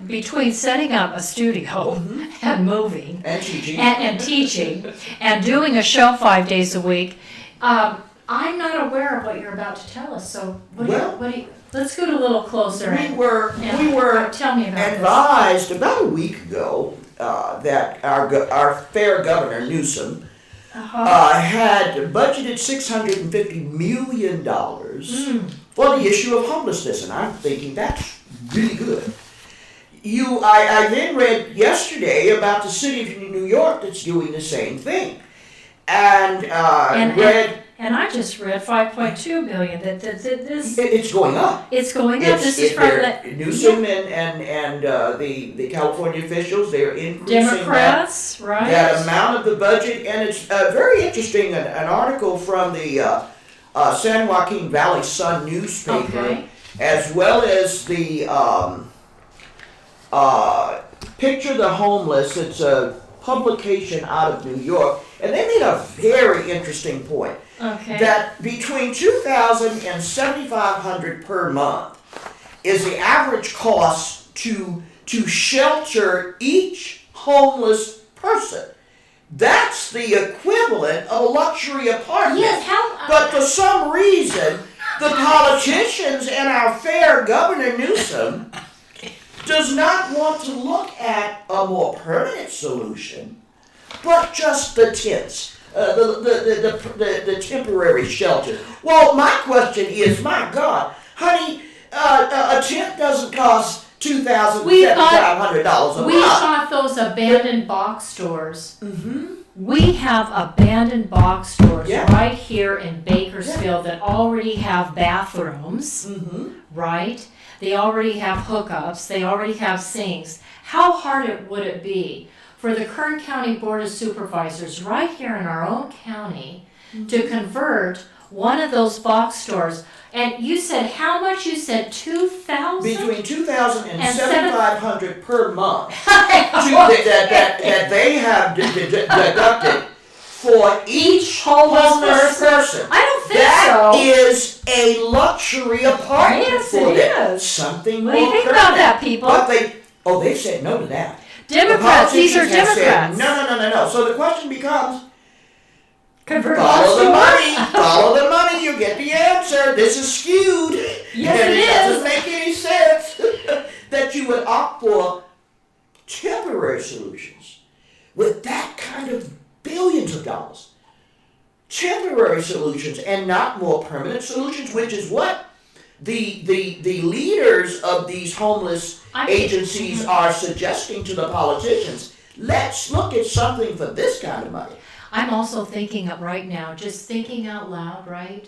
between setting up a studio and moving And teaching. and teaching and doing a show 5 days a week, I'm not aware of what you're about to tell us. So what do you, let's scoot a little closer. We were Tell me about advised about a week ago that our fair governor Newsom this. Uh-huh. had budgeted $650 million for the issue of homelessness, and I'm thinking that's really good. I then read yesterday about the city of New York that's doing the same thing, and read. And I just read 5.2 billion. That this It's going up. it's going up. This is from the Newsom and the California officials. They are increasing Democrats, right? that amount of the budget, and it's very interesting. An article from the San Joaquin Valley Sun newspaper, Okay. as well as the Picture the Homeless. It's a publication out of New York, and they made a very interesting point. Okay. That between $2,000 and $7,500 per month is the average cost to shelter each homeless person. That's the equivalent of a luxury apartment. Yes. How? But for some reason, the politicians and our fair Governor Newsom does not want to look at a more permanent solution, but just the tents. The temporary shelter. Well, my question is, my God, honey, a tent doesn't cost $2,500 a We month. got those abandoned box stores. Mm-hmm. We have abandoned box stores Yeah. right here in Bakersfield that already have bathrooms, right? They already have hookups. They already have sinks. How hard would it be for the Kern County Board of Supervisors right here in our own county to convert one of those box stores? And you said how much? You said 2,000? Between $2,000 and And $7,500 per month that they have deducted for each homeless person. I don't think That so. is a luxury apartment Yes, for it them. is. Something What do you more think about permanent. that, people? But they've said no to that. Democrats, The these are politicians have Democrats. said, no. So the question becomes, Convert follow the store? money. Follow the money. You get the answer. This is skewed. Yes, and it it is. doesn't make any sense that you would opt for temporary solutions with that kind of billions of dollars. Temporary solutions and not more permanent solutions, which is what the leaders of these homeless agencies are suggesting to the politicians. Let's look at something for this kind of money. I'm also thinking of right now, just thinking out loud, right?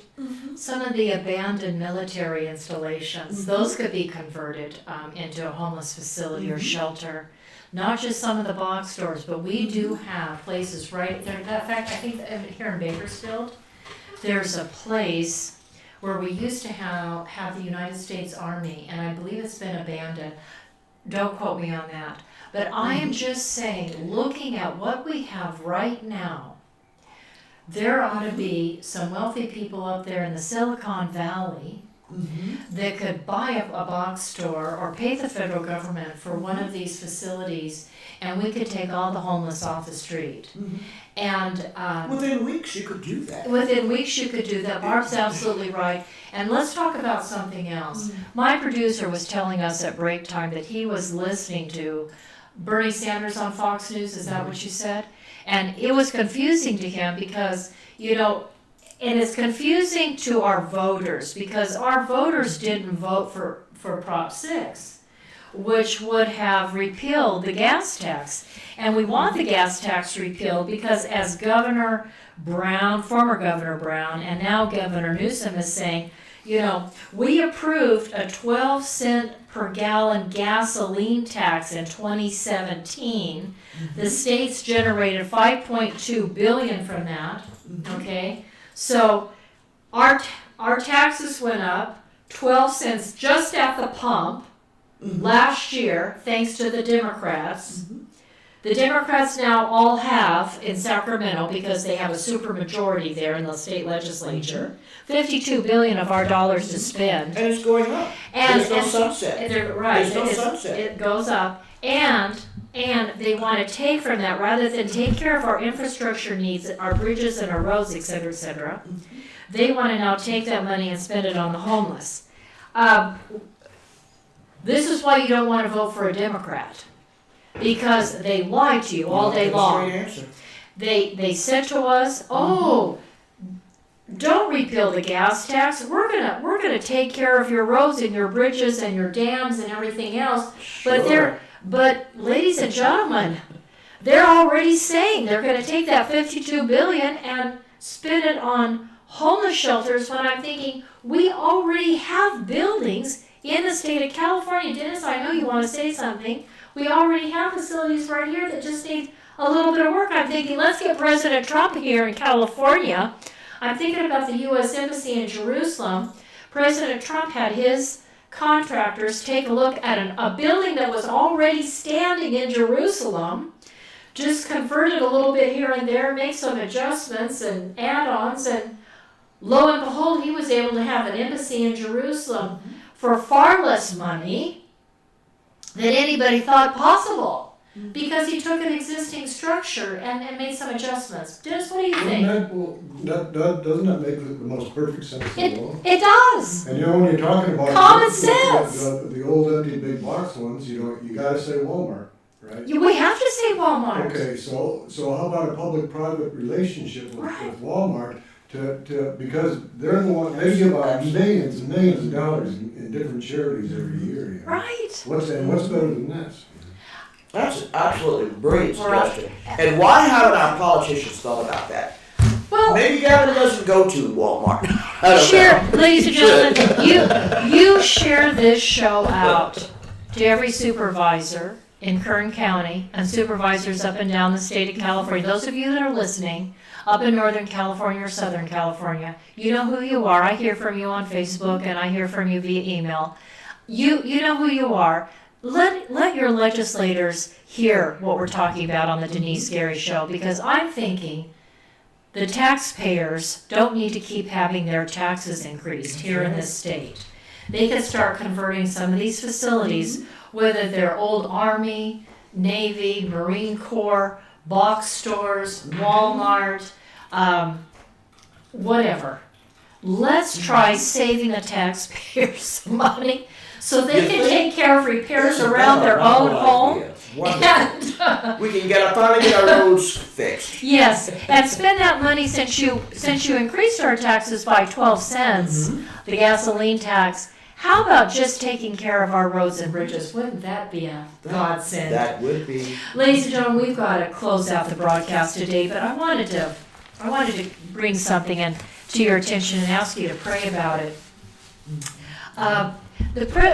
Some of the abandoned military installations, those could be converted into a homeless facility or shelter. Not just some of the box stores, but we do have places right there. In fact, I think here in Bakersfield, there's a place where we used to have the United States Army, and I believe it's been abandoned. Don't quote me on that. But I am just saying, looking at what we have right now, there ought to be some wealthy people up there in the Silicon Valley that could buy a box store or pay the federal government for one of these facilities, and we could take all the homeless off the street. And Within weeks, you could do that. within weeks you could do that. Barb's absolutely right. And let's talk about something else. My producer was telling us at break time that he was listening to Bernie Sanders on Fox News. Is that what you said? And it was confusing to him because, and it's confusing to our voters because our voters didn't vote for Prop 6. which would have repealed the gas tax. And we want the gas tax repealed because as Governor Brown, former Governor Brown, and now Governor Newsom is saying, you know, we approved a 12-cent per gallon gasoline tax in 2017. The states generated $5.2 billion from that. Okay, so our taxes went up 12 cents just at the pump last year, thanks to the Democrats. The Democrats now all have in Sacramento, because they have a supermajority there in the state legislature, $52 billion of our dollars to spend. And it's going up. And There's no sunset. Right. There's no sunset. It goes up, and they want to take from that rather than take care of our infrastructure needs, our bridges and our roads, et cetera, et cetera. They want to now take that money and spend it on the homeless. This is why you don't want to vote for a Democrat, because they lie to you all day long. They said to us, "Oh, don't repeal the gas tax. We're gonna take care of your roads and your bridges and your dams and everything else." Sure. But ladies and gentlemen, they're already saying they're going to take that $52 billion and spend it on homeless shelters. When I'm thinking, we already have buildings in the state of California. Dennis, I know you want to say something. We already have facilities right here that just need a little bit of work. I'm thinking, let's get President Trump here in California. I'm thinking about the U.S. Embassy in Jerusalem. President Trump had his contractors take a look at a building that was already standing in Jerusalem, just convert it a little bit here and there, make some adjustments and add-ons, and lo and behold, he was able to have an embassy in Jerusalem for far less money than anybody thought possible, because he took an existing structure and made some adjustments. Dennis, what do you think? Doesn't that make the most perfect sense in the world? It does. And you know, when you're talking about Common sense. the old empty big box ones, you know, you gotta say Walmart, right? We have to say Walmart. Okay, so how about a public-private relationship with Walmart because they're the one, they give out millions and millions of dollars in different charities every year. You know? Right. What's better than this? That's an absolutely brilliant suggestion. And why haven't our politicians thought about that? Well, Maybe Gavin doesn't go to Walmart. I don't share, know. ladies and gentlemen, you share this show out to every supervisor in Kern County and supervisors up and down the state of California. Those of you that are listening up in Northern California or Southern California, you know who you are. I hear from you on Facebook and I hear from you via email. You know who you are. Let your legislators hear what we're talking about on the Denice Gary Show, because I'm thinking the taxpayers don't need to keep having their taxes increased here in this state. They could start converting some of these facilities, whether they're old Army, Navy, Marine Corps, box stores, Walmart, whatever. Let's try saving the taxpayers some money so they can take care of repairs around their own home. And, We can finally get our roads fixed. yes, and spend that money since you increased our taxes by 12 cents, the gasoline tax. How about just taking care of our roads and bridges? Wouldn't that be a godsend? That would be. Ladies and gentlemen, we've got to close out the broadcast today, but I wanted to bring something to your attention and ask you to pray about it.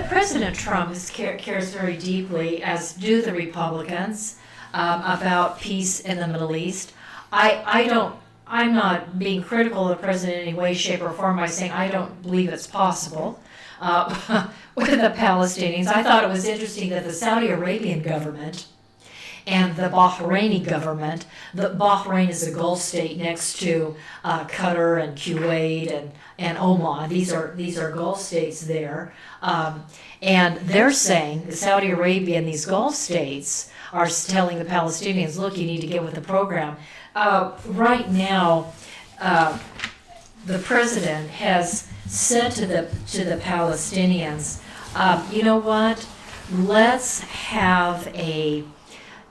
President Trump cares very deeply, as do the Republicans, about peace in the Middle East. I'm not being critical of the president in any way, shape, or form by saying I don't believe it's possible with the Palestinians. I thought it was interesting that the Saudi Arabian government and the Bahraini government, Bahrain is a Gulf state next to Qatar and Kuwait and Oman. These are Gulf states there. And they're saying, Saudi Arabia and these Gulf states are telling the Palestinians, look, you need to get with the program. Right now, the president has said to the Palestinians, you know what, let's have a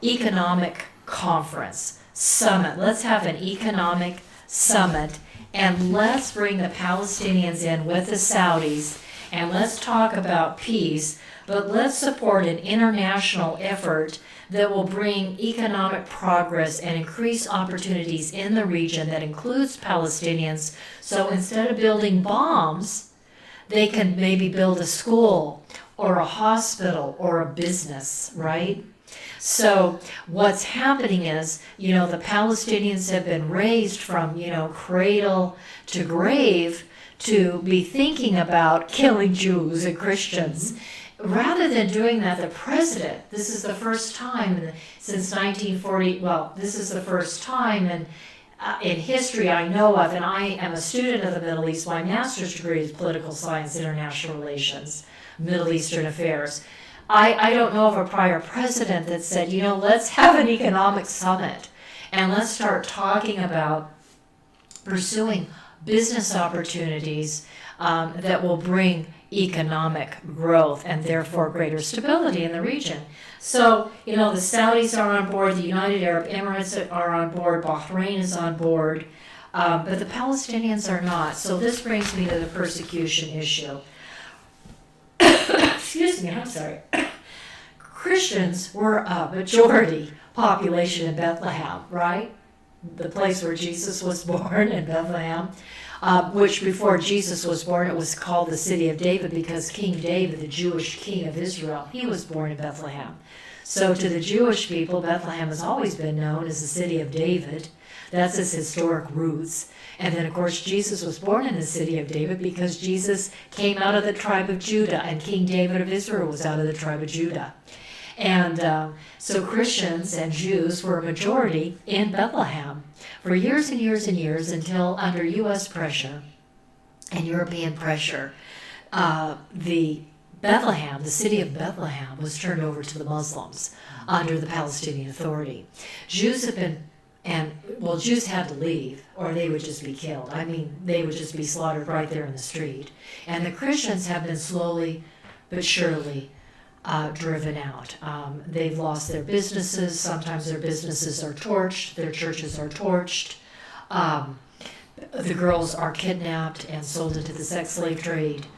economic conference, summit. Let's have an economic summit, and let's bring the Palestinians in with the Saudis, and let's talk about peace. but let's support an international effort that will bring economic progress and increase opportunities in the region that includes Palestinians. So instead of building bombs, they can maybe build a school or a hospital or a business, right? So what's happening is, the Palestinians have been raised from, cradle to grave to be thinking about killing Jews and Christians. Rather than doing that, the president, this is the first time since 1940, this is the first time in history I know of, and I am a student of the Middle East. My master's degree is political science, international relations, Middle Eastern affairs. I don't know of a prior president that said, let's have an economic summit and let's start talking about pursuing business opportunities that will bring economic growth and therefore greater stability in the region. So, the Saudis are on board, the United Arab Emirates are on board, Bahrain is on board, but the Palestinians are not. So this brings me to the persecution issue. Excuse me, I'm sorry. Christians were a majority population in Bethlehem, right? The place where Jesus was born in Bethlehem. Which before Jesus was born, it was called the city of David because King David, the Jewish king of Israel, he was born in Bethlehem. So to the Jewish people, Bethlehem has always been known as the city of David. That's its historic roots. And then, of course, Jesus was born in the city of David because Jesus came out of the tribe of Judah, and King David of Israel was out of the tribe of Judah. And so Christians and Jews were a majority in Bethlehem for years and years and years until under U.S. pressure and European pressure, the city of Bethlehem was turned over to the Muslims under the Palestinian Authority. Jews had to leave or they would just be killed. I mean, they would just be slaughtered right there in the street. And the Christians have been slowly but surely driven out. They've lost their businesses. Sometimes their businesses are torched. Their churches are torched. The girls are kidnapped and sold into the sex slave trade,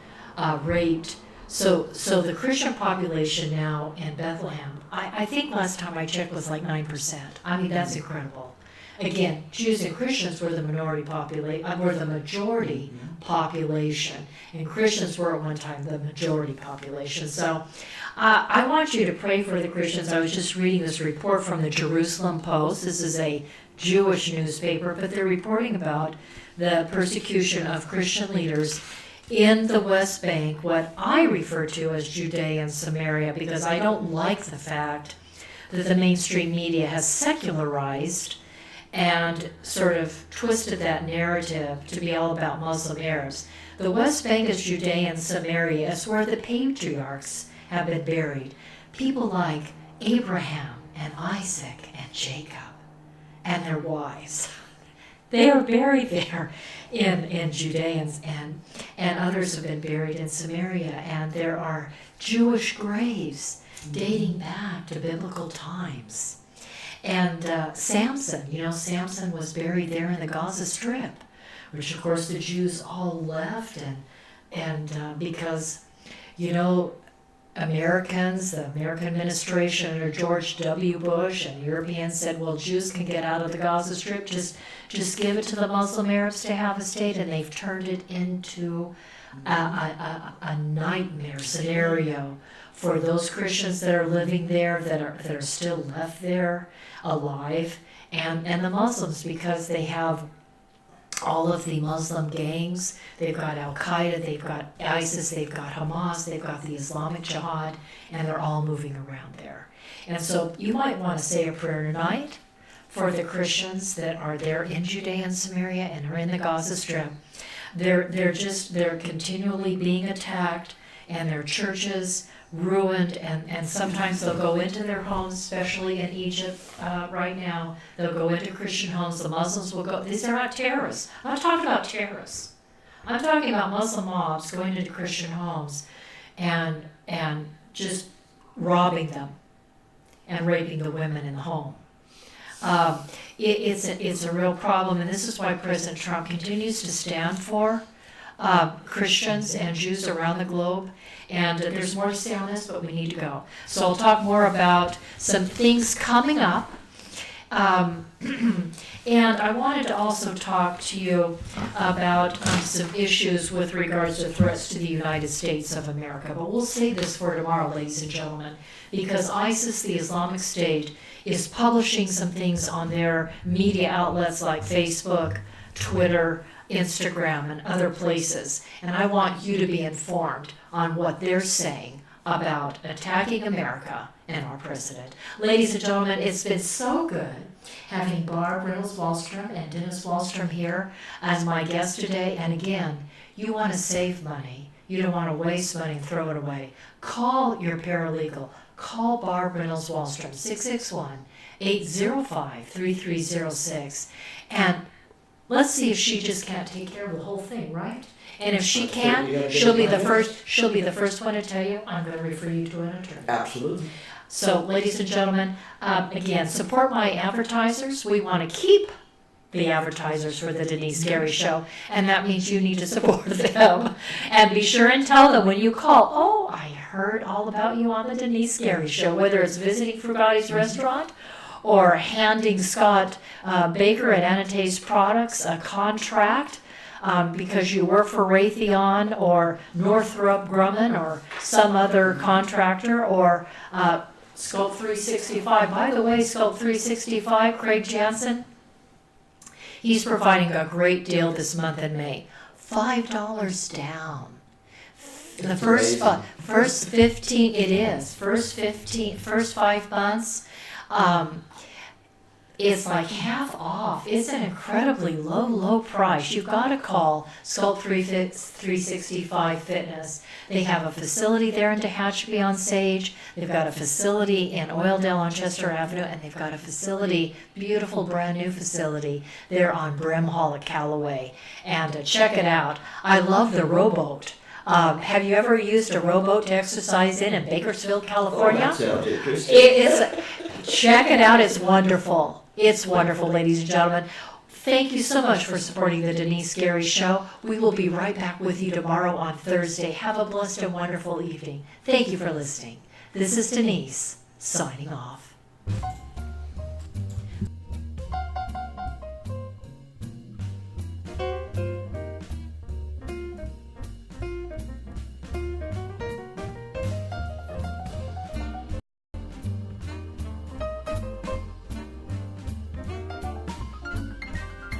raped. So the Christian population now in Bethlehem, I think last time I checked was like 9%. I mean, that's incredible. Again, Jews and Christians were the majority population, and Christians were at one time the majority population. So I want you to pray for the Christians. I was just reading this report from the Jerusalem Post. This is a Jewish newspaper, but they're reporting about the persecution of Christian leaders in the West Bank, what I refer to as Judea and Samaria, because I don't like the fact that the mainstream media has secularized and sort of twisted that narrative to be all about Muslim Arabs. The West Bank is Judea and Samaria. It's where the patriarchs have been buried. People like Abraham and Isaac and Jacob and their wives. They are buried there in Judea, and others have been buried in Samaria. And there are Jewish graves dating back to biblical times. And Samson was buried there in the Gaza Strip, which of course the Jews all left, and because, Americans, the American administration under George W. Bush and Europeans said, well, Jews can get out of the Gaza Strip, just give it to the Muslim Arabs to have a state, and they've turned it into a nightmare scenario for those Christians that are living there, that are still left there alive, and the Muslims, because they have all of the Muslim gangs. They've got Al-Qaeda, they've got ISIS, they've got Hamas, they've got the Islamic Jihad, and they're all moving around there. And so you might want to say a prayer tonight for the Christians that are there in Judea and Samaria and are in the Gaza Strip. They're continually being attacked, and their churches ruined, and sometimes they'll go into their homes, especially in Egypt right now. They'll go into Christian homes. The Muslims will go. These are not terrorists. I'm not talking about terrorists. I'm talking about Muslim mobs going into Christian homes and just robbing them and raping the women in the home. It's a real problem, and this is why President Trump continues to stand for Christians and Jews around the globe. And there's more to say on this, but we need to go. So I'll talk more about some things coming up. And I wanted to also talk to you about some issues with regards to threats to the United States of America. But we'll save this for tomorrow, ladies and gentlemen, because ISIS, the Islamic State, is publishing some things on their media outlets like Facebook, Twitter, Instagram, and other places. And I want you to be informed on what they're saying about attacking America and our president. Ladies and gentlemen, it's been so good having Barb Reynolds-Wallstrom and Dennis Wallstrom here as my guests today. And again, you want to save money. You don't want to waste money and throw it away. Call your paralegal. Call Barb Reynolds-Wallstrom, 661-805-3306. And let's see if she just can't take care of the whole thing, right? And if she can, she'll be the first one to tell you, I'm going to refer you to an attorney. Absolutely. So, ladies and gentlemen, again, support my advertisers. We want to keep the advertisers for the Denise Gary Show, and that means you need to support them. And be sure and tell them when you call, oh, I heard all about you on the Denise Gary Show, whether it's visiting Frugati's restaurant or handing Scott Baker at Anatase Products a contract because you work for Raytheon or Northrop Grumman or some other contractor, or Scope 365. By the way, Scope 365, Craig Jansen, he's providing a great deal this month in May. $5 down. The first 15, it is. First 5 months, it's like half off. It's an incredibly low price. You've got to call Sculpt 365 Fitness. They have a facility there in Tehachapi on Sage. They've got a facility in Oildale on Chester Avenue, and they've got a facility, beautiful brand new facility, there on Brim Hall at Callaway. And check it out. I love the rowboat. Have you ever used a rowboat to exercise in Bakersfield, California? Oh, that sounds interesting. It is. Check it out. It's wonderful. It's wonderful, ladies and gentlemen. Thank you so much for supporting the Denise Gary Show. We will be right back with you tomorrow on Thursday. Have a blessed and wonderful evening. Thank you for listening. This is Denise, signing off.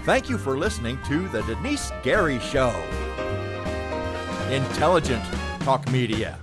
Thank you for listening to The Denise Gary Show. Intelligent talk media.